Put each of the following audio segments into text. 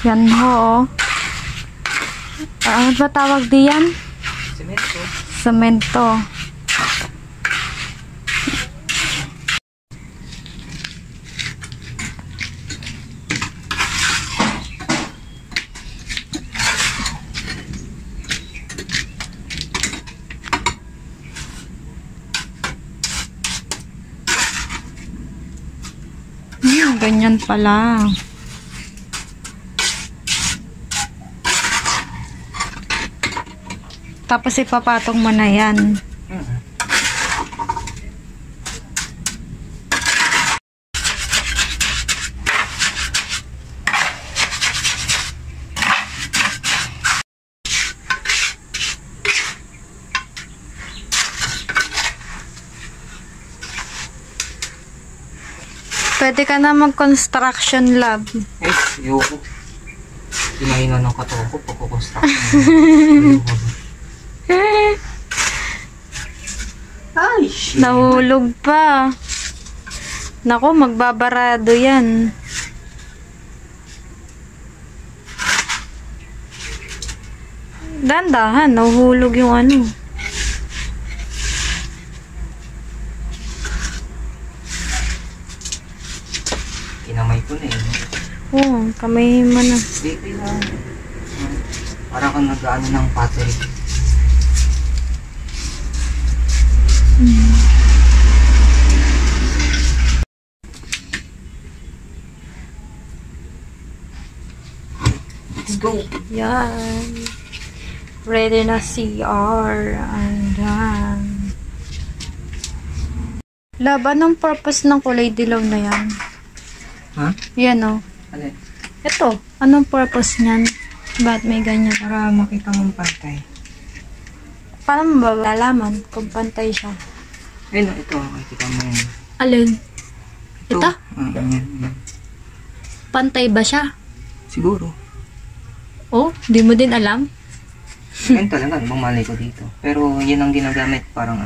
Yan ho. Ano ba tawag diyan? Semento. Semento. Ganyan pala. Tapos ipapatong mo na yan. Pwede ka na mag-construction lab. Eh, ayoko. Hinahina ng katawan ko pagkukonstruction. Ay, shit. Nahulog pa. Naku, magbabarado yan. Dandahan, nahuhulog yung ano. Kinamay ko na eh. Oo, kamay mo na. Baby lang. Parang kang nag-ano ng pottery. Let's go. Yan. Ready na CR. Andan. Lab, anong purpose ng kulay dilaw na yan? Ha? Yan o. Alin? Ito. Anong purpose niyan? Ba't may ganyan? Para makita mong pantay. Paano mo ba lalaman kung pantay siya? Ayun, ito. Makikita mo yun. Alin? Ito? Yan. Pantay ba siya? Siguro. Oh, di mo din alam? Yan talaga. Ibang malay ko dito. Pero yan ang ginagamit. Parang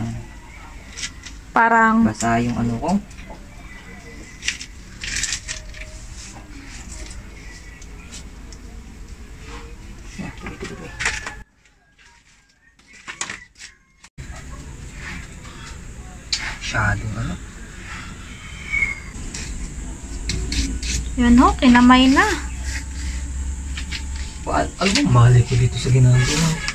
Parang... basa yung ano ko. Shadow ano? Yan ho, kinamay na. Alam mo, malay ko dito sa ginagawa.